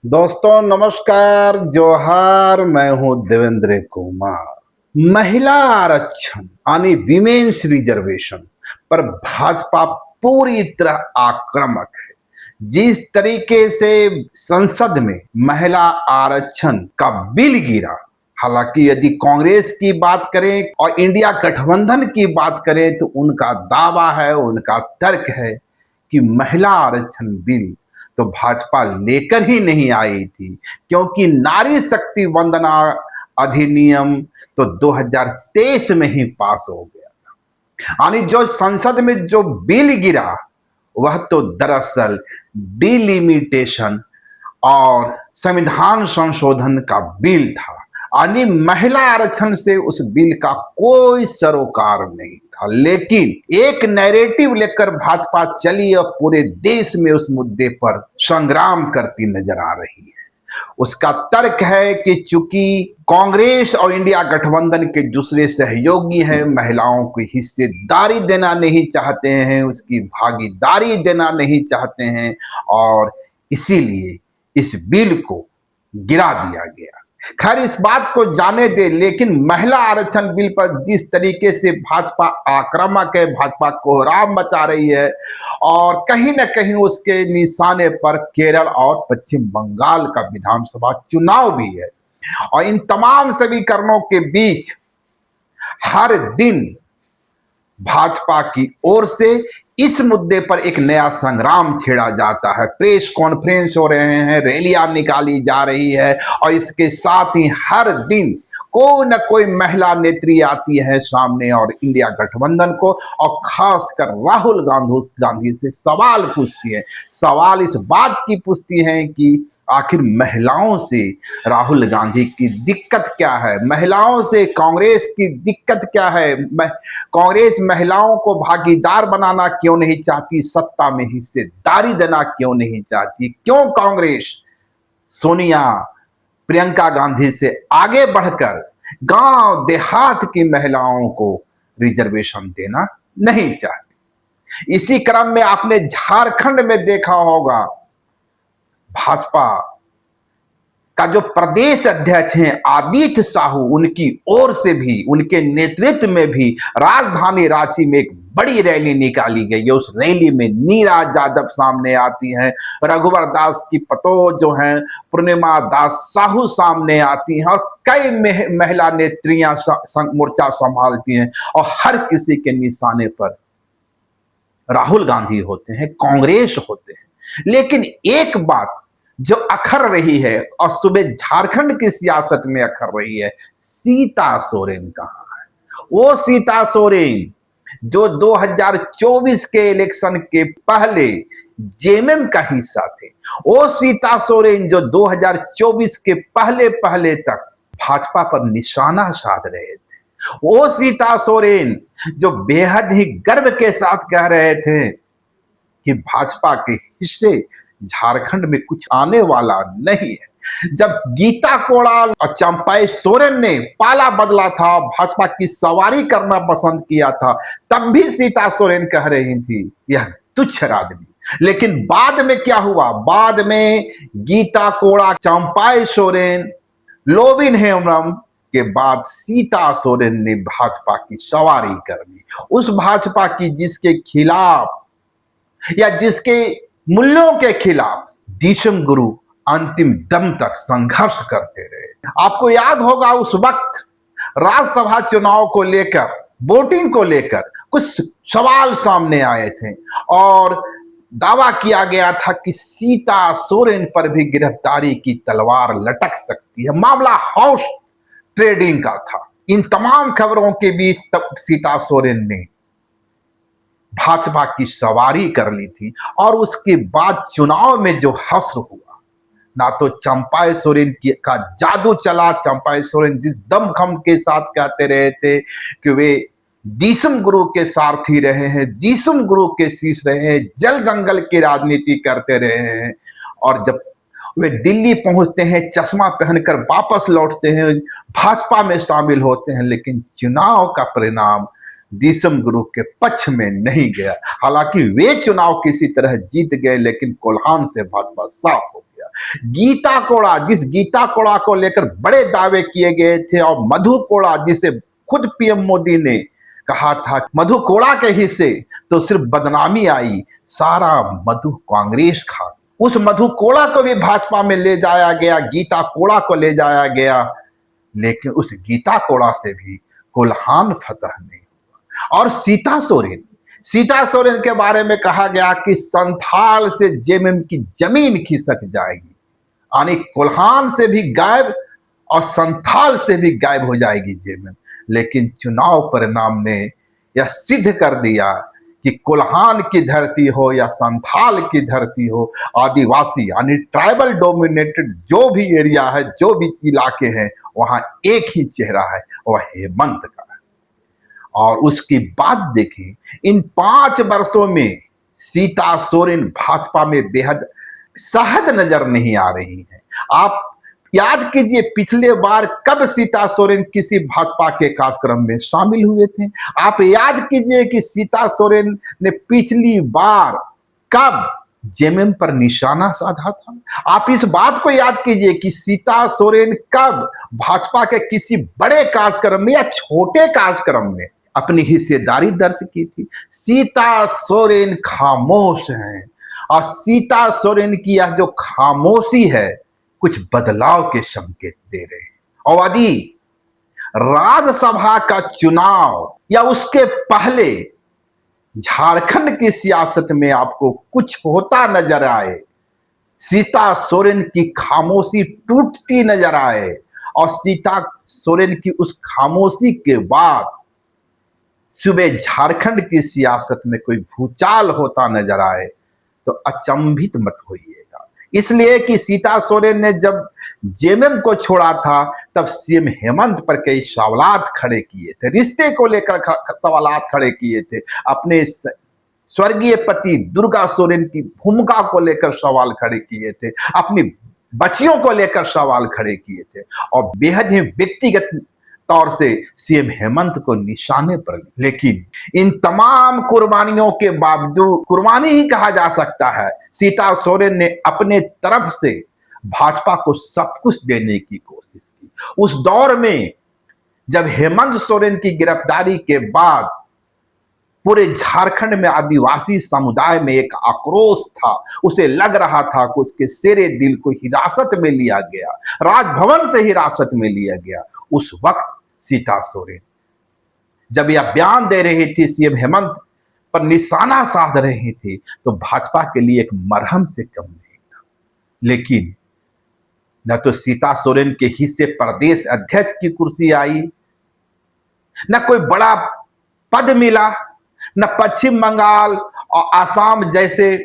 दोस्तों नमस्कार, जोहार। मैं हूं देवेंद्र कुमार। महिला आरक्षण यानी विमेन्स रिजर्वेशन पर भाजपा पूरी तरह आक्रामक है। जिस तरीके से संसद में महिला आरक्षण का बिल गिरा, हालांकि यदि कांग्रेस की बात करें और इंडिया गठबंधन की बात करें तो उनका दावा है, उनका तर्क है कि महिला आरक्षण बिल तो भाजपा लेकर ही नहीं आई थी, क्योंकि नारी शक्ति वंदना अधिनियम तो 2023 में ही पास हो गया। यानी जो संसद में जो बिल गिरा वह तो दरअसल डिलिमिटेशन और संविधान संशोधन का बिल था। यानी महिला आरक्षण से उस बिल का कोई सरोकार नहीं था, लेकिन एक नैरेटिव लेकर भाजपा चली और पूरे देश में उस मुद्दे पर संग्राम करती नजर आ रही है। उसका तर्क है कि चूंकि कांग्रेस और इंडिया गठबंधन के दूसरे सहयोगी हैं, महिलाओं को हिस्सेदारी देना नहीं चाहते हैं, उसकी भागीदारी देना नहीं चाहते हैं और इसीलिए इस बिल को गिरा दिया गया। खैर, इस बात को जाने दे, लेकिन महिला आरक्षण बिल पर जिस तरीके से भाजपा आक्रामक है, भाजपा कोहराम मचा रही है और कहीं ना कहीं उसके निशाने पर केरल और पश्चिम बंगाल का विधानसभा चुनाव भी है। और इन तमाम समीकरणों के बीच हर दिन भाजपा की ओर से इस मुद्दे पर एक नया संग्राम छेड़ा जाता है। प्रेस कॉन्फ्रेंस हो रहे हैं, रैलियां निकाली जा रही है और इसके साथ ही हर दिन कोई न कोई महिला नेत्री आती है सामने और इंडिया गठबंधन को और खासकर राहुल गांधी से सवाल पूछती है। सवाल इस बात की पूछती है कि आखिर महिलाओं से राहुल गांधी की दिक्कत क्या है, महिलाओं से कांग्रेस की दिक्कत क्या है, कांग्रेस महिलाओं को भागीदार बनाना क्यों नहीं चाहती, सत्ता में हिस्सेदारी देना क्यों नहीं चाहती, क्यों कांग्रेस सोनिया प्रियंका गांधी से आगे बढ़कर गांव देहात की महिलाओं को रिजर्वेशन देना नहीं चाहती। इसी क्रम में आपने झारखंड में देखा होगा, भाजपा का जो प्रदेश अध्यक्ष हैं आदित्य साहू, उनकी ओर से भी, उनके नेतृत्व में भी राजधानी रांची में एक बड़ी रैली निकाली गई है। उस रैली में नीरा यादव सामने आती हैं, रघुवर दास की पतोह जो हैं पूर्णिमा दास साहू सामने आती हैं और कई महिला नेत्रियां मोर्चा संभालती हैं और हर किसी के निशाने पर राहुल गांधी होते हैं, कांग्रेस होते हैं। लेकिन एक बात जो अखर रही है और सुबह झारखंड की सियासत में अखर रही है, सीता सोरेन कहां है? वो सीता सोरेन जो 2024 के इलेक्शन के पहले जेएमएम का हिस्सा थे, वो सीता सोरेन जो 2024 के पहले पहले तक भाजपा पर निशाना साध रहे थे, वो सीता सोरेन जो बेहद ही गर्व के साथ कह रहे थे कि भाजपा के हिस्से झारखंड में कुछ आने वाला नहीं है। जब गीता कोड़ाल और चंपाई सोरेन ने पाला बदला था, भाजपा की सवारी करना पसंद किया था, तब भी सीता सोरेन कह रही थी यह तुच्छ राजनीति। लेकिन बाद में क्या हुआ? बाद में गीता कोड़ा, चंपाई सोरेन, लोबिन हेम्ब्रम के बाद सीता सोरेन ने भाजपा की सवारी कर ली। उस भाजपा की जिसके खिलाफ या जिसके मूल्यों के खिलाफ डीएम गुरु अंतिम दम तक संघर्ष करते रहे। आपको याद होगा उस वक्त राज्यसभा चुनाव को लेकर, वोटिंग को लेकर कुछ सवाल सामने आए थे और दावा किया गया था कि सीता सोरेन पर भी गिरफ्तारी की तलवार लटक सकती है। मामला हाउस ट्रेडिंग का था। इन तमाम खबरों के बीच तब सीता सोरेन ने भाजपा की सवारी कर ली थी और उसके बाद चुनाव में जो हश्र हुआ, ना तो चंपाई सोरेन का जादू चला। चंपाई सोरेन जिस दमखम के साथ कहते रहे थे कि वे डीएम गुरु के सारथी रहे हैं, डीएम गुरु के शीश रहे हैं, जल जंगल की राजनीति करते रहे हैं, और जब वे दिल्ली पहुंचते हैं चश्मा पहनकर वापस लौटते हैं, भाजपा में शामिल होते हैं, लेकिन चुनाव का परिणाम डीएम गुरु के पक्ष में नहीं गया। हालांकि वे चुनाव किसी तरह जीत गए, लेकिन कोल्हान से भाजपा साफ हो गया। गीता कोड़ा, जिस गीता कोड़ा को लेकर बड़े दावे किए गए थे, और मधु कोड़ा जिसे खुद पीएम मोदी ने कहा था मधु कोड़ा के हिस्से, तो सिर्फ बदनामी आई, सारा मधु कांग्रेस खा। उस मधु कोड़ा को भी भाजपा में ले जाया गया, गीता कोड़ा को ले जाया गया, लेकिन उस गीता कोड़ा से भी कोल्हान फतह नहीं हुआ। और सीता सोरेन के बारे में कहा गया कि संथाल से जेएमएम की जमीन खिसक जाएगी, यानी कोल्हान से भी गायब और संथाल से भी गायब हो जाएगी जेएमएम। लेकिन चुनाव परिणाम ने यह सिद्ध कर दिया कि कोल्हान की धरती हो या संथाल की धरती हो, आदिवासी यानी ट्राइबल डोमिनेटेड जो भी एरिया है, जो भी इलाके हैं, वहां एक ही चेहरा है, वह हेमंत का है। और उसकी बात देखिए, इन 5 वर्षों में सीता सोरेन भाजपा में बेहद सहज नजर नहीं आ रही है। आप याद कीजिए, पिछले बार कब सीता सोरेन किसी भाजपा के कार्यक्रम में शामिल हुए थे? आप याद कीजिए कि सीता सोरेन ने पिछली बार कब जेएमएम पर निशाना साधा था। आप इस बात को याद कीजिए कि सीता सोरेन कब भाजपा के किसी बड़े कार्यक्रम में या छोटे कार्यक्रम में अपनी हिस्सेदारी दर्ज की थी। सीता सोरेन खामोश हैं, और सीता सोरेन की यह जो खामोशी है कुछ बदलाव के संकेत दे रहे हैं। और यदि राज्यसभा का चुनाव या उसके पहले झारखंड की सियासत में आपको कुछ होता नजर आए, सीता सोरेन की खामोशी टूटती नजर आए, और सीता सोरेन की उस खामोशी के बाद सुबह झारखंड की सियासत में कोई भूचाल होता नजर आए, तो अचंभित मत होइएगा। इसलिए कि सीता सोरेन ने जब जेएमएम को छोड़ा था, तब सीएम हेमंत पर कई सवालात खड़े किए थे, रिश्ते को लेकर सवालात खड़े किए थे, अपने स्वर्गीय पति दुर्गा सोरेन की भूमिका को लेकर सवाल खड़े किए थे, अपनी बच्चियों को लेकर सवाल खड़े किए थे, और बेहद ही व्यक्तिगत तौर से सीएम हेमंत को निशाने पर। लेकिन इन तमाम कुर्बानियों के बावजूद, कुर्बानी ही कहा जा सकता है, सीता सोरेन ने अपने तरफ से भाजपा को सब कुछ देने की कोशिश की। उस दौर में जब हेमंत सोरेन की गिरफ्तारी के बाद पूरे झारखंड में आदिवासी समुदाय में एक आक्रोश था, उसे लग रहा था कि उसके शेरे दिल को हिरासत में लिया गया, राजभवन से हिरासत में लिया गया। उस वक्त सीता सोरेन जब यह बयान दे रही थी, सीएम हेमंत पर निशाना साध रही थी, तो भाजपा के लिए एक मरहम से कम नहीं था। लेकिन न तो सीता सोरेन के हिस्से प्रदेश अध्यक्ष की कुर्सी आई, न कोई बड़ा पद मिला, न पश्चिम बंगाल और आसाम जैसे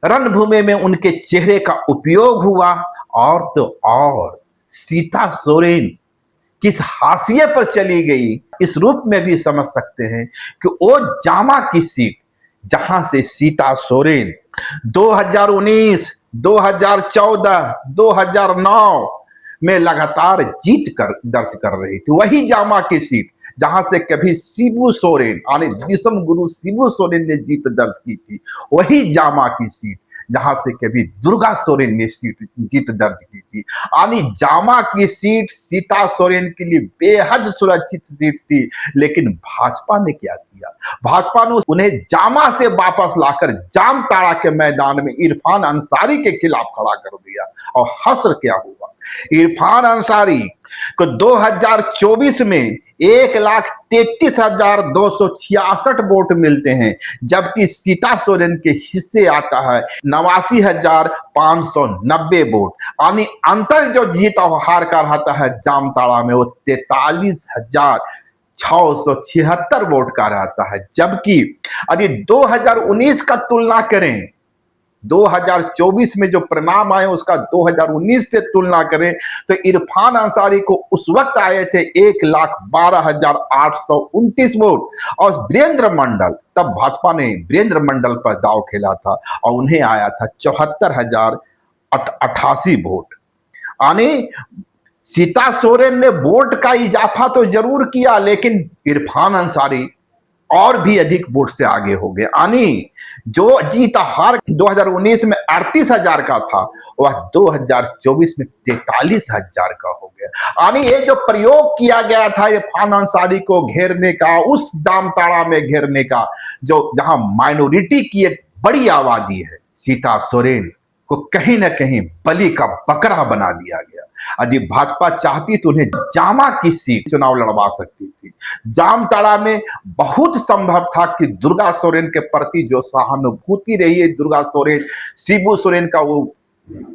रणभूमि में उनके चेहरे का उपयोग हुआ, और तो और सीता सोरेन किस हाशिए पर चली गई, इस रूप में भी समझ सकते हैं कि वो जामा की सीट जहां से सीता सोरेन 2019, 2014, 2009 में लगातार जीत कर दर्ज कर रही थी, वही जामा की सीट जहां से कभी शिबू सोरेन यानी दिसम गुरु शिबू सोरेन ने जीत दर्ज की थी, वही जामा की सीट जहां से कभी दुर्गा सोरेन ने जीत दर्ज की थी। यानी जामा की सीट सीता सोरेन के लिए बेहद सुरक्षित सीट थी। लेकिन भाजपा ने क्या किया? भाजपा ने उन्हें जामा से वापस लाकर जामताड़ा के मैदान में इरफान अंसारी के खिलाफ खड़ा कर दिया। और हश्र क्या हुआ? इरफान अंसारी को 2024 में 1,33,266 वोट मिलते हैं, जबकि सीता सोरेन के हिस्से आता है 89,590 वोट। यानी अंतर जो जीत और हार का रहता है जामताड़ा में, वो 43,676 वोट का रहता है। जबकि यदि 2019 का तुलना करें, 2024 में जो परिणाम आए उसका 2019 से तुलना करें, तो इरफान अंसारी को उस वक्त आए थे 1,12,829 वोट, और वीरेंद्र मंडल, तब भाजपा ने वीरेंद्र मंडल पर दांव खेला था और उन्हें आया था 74,088 वोट। यानी सीता सोरेन ने वोट का इजाफा तो जरूर किया, लेकिन इरफान अंसारी और भी अधिक वोट से आगे हो गए। यानी जो जीता हार 2019 में 38,000 का था, वह 2024 में 43,000 का हो गया। यानी ये जो प्रयोग किया गया था इरफान अंसारी को घेरने का, उस जामताड़ा में घेरने का, जो जहां माइनॉरिटी की एक बड़ी आबादी है, सीता सोरेन को कहीं ना कहीं बलि का बकरा बना दिया गया। यदि भाजपा चाहती तो उन्हें जामा की सीट चुनाव लड़वा सकती थी। जामताड़ा में बहुत संभव था कि दुर्गा सोरेन के प्रति जो सहानुभूति रही है, दुर्गा सोरेन, शिबू सोरेन का वो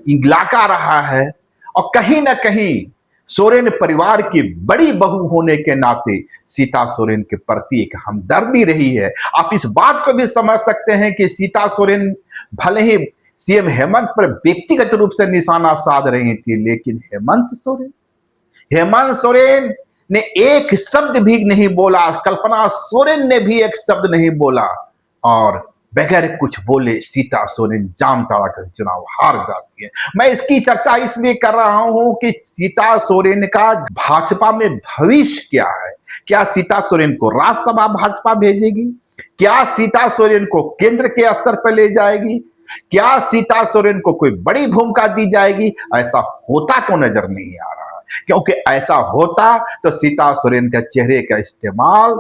इलाका रहा है, और कहीं ना कहीं सोरेन परिवार की बड़ी बहू होने के नाते सीता सोरेन के प्रति एक हमदर्दी रही है। आप इस बात को भी समझ सकते हैं कि सीता सोरेन भले ही सीएम हेमंत पर व्यक्तिगत रूप से निशाना साध रही थी, लेकिन हेमंत सोरेन ने एक शब्द भी नहीं बोला, कल्पना सोरेन ने भी एक शब्द नहीं बोला, और बगैर कुछ बोले सीता सोरेन जामताड़ा का चुनाव हार जाती है। मैं इसकी चर्चा इसलिए कर रहा हूं कि सीता सोरेन का भाजपा में भविष्य क्या है। क्या सीता सोरेन को राज्यसभा भाजपा भेजेगी? क्या सीता सोरेन को केंद्र के स्तर पर ले जाएगी? क्या सीता सोरेन को कोई बड़ी भूमिका दी जाएगी? ऐसा होता तो नजर नहीं आ रहा, क्योंकि ऐसा होता तो सीता सोरेन के चेहरे का इस्तेमाल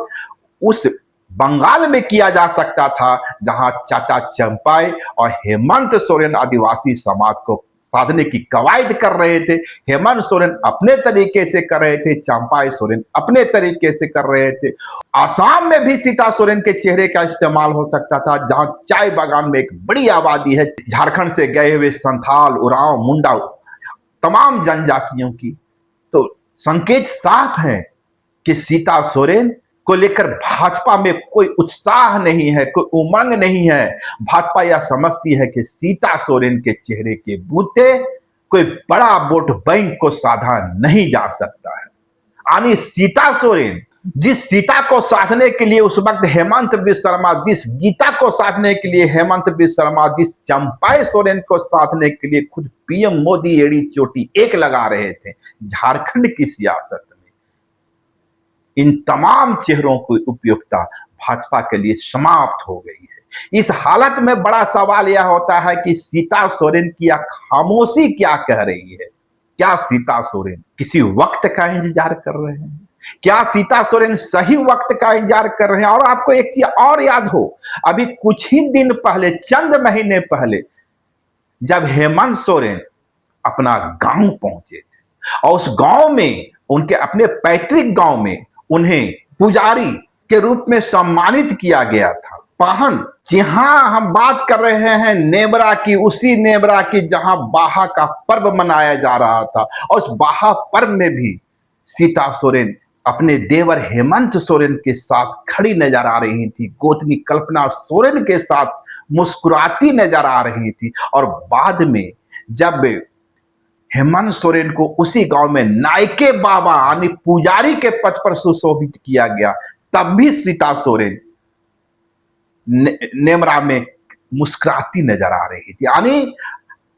उस बंगाल में किया जा सकता था जहां चाचा चंपाई और हेमंत सोरेन आदिवासी समाज को साधने की कवायद कर रहे थे। हेमंत सोरेन अपने तरीके से कर रहे थे, चंपाई सोरेन अपने तरीके से कर रहे थे। आसाम में भी सीता सोरेन के चेहरे का इस्तेमाल हो सकता था, जहां चाय बागान में एक बड़ी आबादी है, झारखंड से गए हुए संथाल, उरांव, मुंडा, तमाम जनजातियों की। तो संकेत साफ है कि सीता सोरेन को लेकर भाजपा में कोई उत्साह नहीं है, कोई उमंग नहीं है। भाजपा यह समझती है कि सीता सोरेन के चेहरे के बूते कोई बड़ा वोट बैंक को साधा नहीं जा सकता है। यानी सीता सोरेन, जिस सीता को साधने के लिए उस वक्त हेमंत बिस्व शर्मा, जिस गीता को साधने के लिए हेमंत बिस्व शर्मा, जिस चंपाई सोरेन को साधने के लिए खुद पीएम मोदी एड़ी चोटी एक लगा रहे थे, झारखंड की सियासत में इन तमाम चेहरों की उपयोगिता भाजपा के लिए समाप्त हो गई है। इस हालत में बड़ा सवाल यह होता है कि सीता सोरेन की खामोशी क्या कह रही है। क्या सीता सोरेन किसी वक्त का इंतजार कर रहे हैं? क्या सीता सोरेन सही वक्त का इंतजार कर रहे हैं? और आपको एक चीज और याद हो, अभी कुछ ही दिन पहले, चंद महीने पहले, जब हेमंत सोरेन अपना गांव पहुंचे थे और उस गांव में, उनके अपने पैतृक गांव में, उन्हें पुजारी के रूप में सम्मानित किया गया था। पाहन, जहां हम बात कर रहे हैं नेबरा की, उसी नेबरा की जहां बाहा का पर्व मनाया जा रहा था, और उस बाहा पर्व में भी सीता सोरेन अपने देवर हेमंत सोरेन के साथ खड़ी नजर आ रही थी, गोतनी कल्पना सोरेन के साथ मुस्कुराती नजर आ रही थी। और बाद में जब हेमंत सोरेन को उसी गांव में नायके बाबा यानी पुजारी के पद पर सुशोभित किया गया, तब भी सीता सोरेन नेमरा में मुस्कुराती नजर आ रही थी। यानी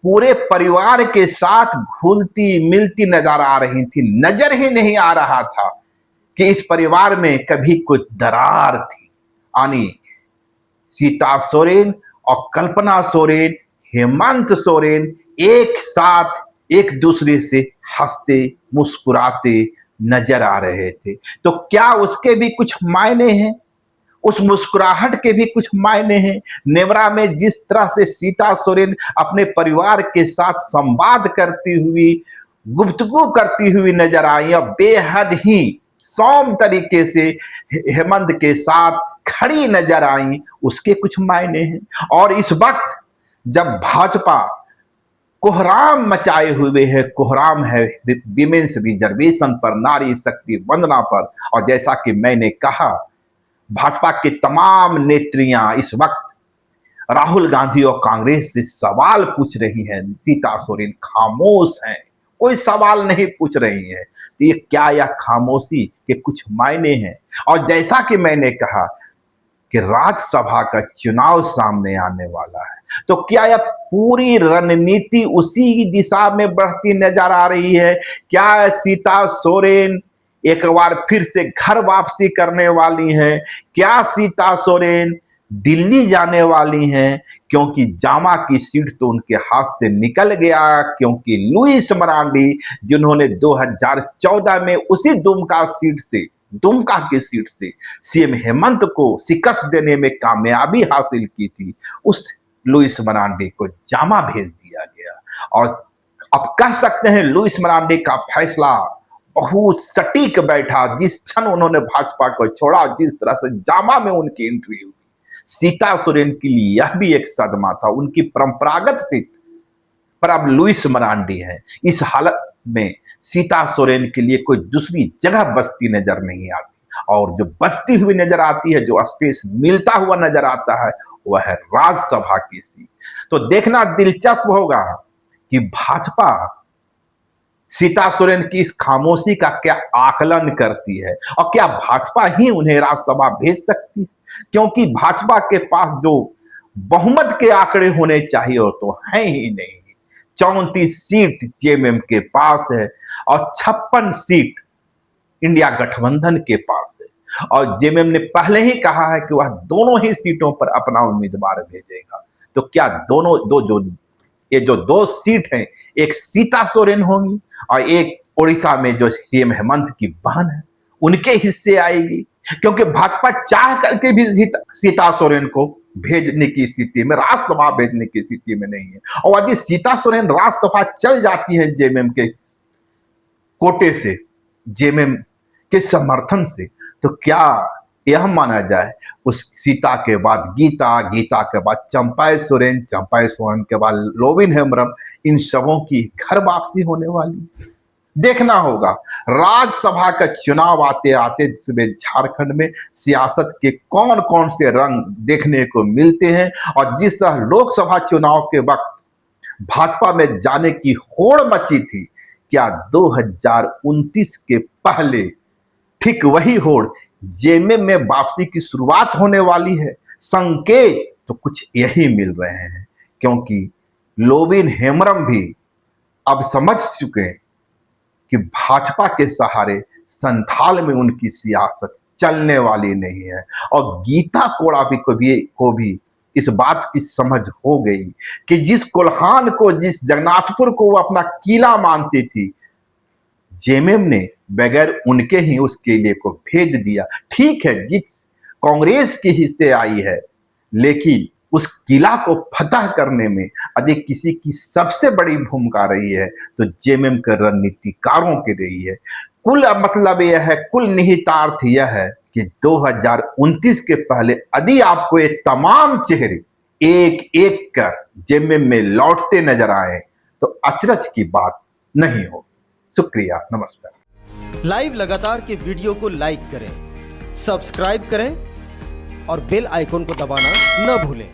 पूरे परिवार के साथ घुलती मिलती नजर आ रही थी। नजर ही नहीं आ रहा था कि इस परिवार में कभी कुछ दरार थी। यानी सीता सोरेन और कल्पना सोरेन, हेमंत सोरेन एक साथ एक दूसरे से हंसते मुस्कुराते नजर आ रहे थे। तो क्या उसके भी कुछ मायने हैं? उस मुस्कुराहट के भी कुछ मायने हैं? नेवरा में जिस तरह से सीता सोरेन अपने परिवार के साथ संवाद करती हुई, गुफ्तगू करती हुई नजर आई और बेहद ही सौम्य तरीके से हेमंत के साथ खड़ी नजर आई, उसके कुछ मायने हैं। और इस वक्त जब भाजपा कोहराम मचाए हुए है, कोहराम है विमेंस रिजर्वेशन पर, नारी शक्ति वंदना पर, और जैसा कि मैंने कहा भाजपा के तमाम नेत्रियां इस वक्त राहुल गांधी और कांग्रेस से सवाल पूछ रही हैं। सीता सोरेन खामोश हैं, कोई सवाल नहीं पूछ रही है। तो ये क्या, यह खामोशी के कुछ मायने हैं? और जैसा कि मैंने कहा कि राज्यसभा का चुनाव सामने आने वाला है, तो क्या यह पूरी रणनीति उसी दिशा में बढ़ती नजर आ रही है? क्या सीता सोरेन एक बार फिर से घर वापसी करने वाली हैं? क्या सीता सोरेन दिल्ली जाने वाली हैं? क्योंकि जामा की सीट तो उनके हाथ से निकल गया, क्योंकि लुइस मरांडी जिन्होंने 2014 में उसी दुमका की सीट से सीएम हेमंत को शिकस्त देने में कामयाबी हासिल की थी, उस लुइस मरांडी को जामा भेज दिया गया। और अब कह सकते हैं लुइस मरांडी का फैसला बहुत सटीक बैठा। जिस क्षण उन्होंने भाजपा को छोड़ा, जिस तरह से जामा में उनकी एंट्री हुई, सीता सोरेन के लिए यह भी एक सदमा था। उनकी परंपरागत सीट पर अब लुइस मरांडी है। इस हालत में सीता सोरेन के लिए कोई दूसरी जगह बचती नजर नहीं आती, और जो बचती हुई नजर आती है, जो स्पेस मिलता हुआ नजर आता है, वह है राज्यसभा की सीट। तो देखना दिलचस्प होगा कि भाजपा सीता सोरेन की इस खामोशी का क्या आकलन करती है, और क्या भाजपा ही उन्हें राज्यसभा भेज सकती है। क्योंकि भाजपा के पास जो बहुमत के आंकड़े होने चाहिए वो तो है ही नहीं। 34 सीट जेएमएम के पास है और 56 सीट इंडिया गठबंधन के पास है, और जेएमएम ने पहले ही कहा है कि वह दोनों ही सीटों पर अपना उम्मीदवार भेजेगा। तो क्या ये जो दो सीट हैं, एक सीता सोरेन होंगी और एक उड़ीसा में जो सीएम हेमंत की बहन है उनके हिस्से आएगी। क्योंकि भाजपा चाह करके भी सीता सोरेन को भेजने की स्थिति में, राज्यसभा भेजने की स्थिति में नहीं है। और यदि सीता सोरेन राज्यसभा चल जाती है जेएमएम के कोटे से, जेएमएम के समर्थन से, तो क्या यह माना जाए उस सीता के बाद गीता के बाद चंपाई सोरेन के बाद लोविन हेम्ब्रम, इन सबों की घर वापसी होने वाली। देखना होगा राज्यसभा का चुनाव आते आते झारखंड में सियासत के कौन कौन से रंग देखने को मिलते हैं। और जिस तरह लोकसभा चुनाव के वक्त भाजपा में जाने की होड़ मची थी, क्या 2029 के पहले ठीक वही होड़ जेएमएम में वापसी की शुरुआत होने वाली है? संकेत तो कुछ यही मिल रहे हैं, क्योंकि लोविन हेम्ब्रम भी अब समझ चुके हैं कि भाजपा के सहारे संथाल में उनकी सियासत चलने वाली नहीं है। और गीता कोड़ा को भी इस बात की समझ हो गई कि जिस कोल्हान को, जिस जगन्नाथपुर को वो अपना किला मानती थी, जेएमएम ने बगैर उनके ही उस किले को भेज दिया। ठीक है, जिस कांग्रेस के हिस्से आई है, लेकिन उस किला को फतह करने में यदि किसी की सबसे बड़ी भूमिका रही है तो जेएमएम के रणनीतिकारों की रही है। कुल मतलब यह है, कुल निहितार्थ यह है कि 2029 के पहले यदि आपको ये तमाम चेहरे एक एक कर जेएमएम में लौटते नजर आए तो अचरज की बात नहीं होगी। शुक्रिया, नमस्कार। लाइव लगातार के वीडियो को लाइक करें, सब्सक्राइब करें और बेल आइकन को दबाना न भूलें।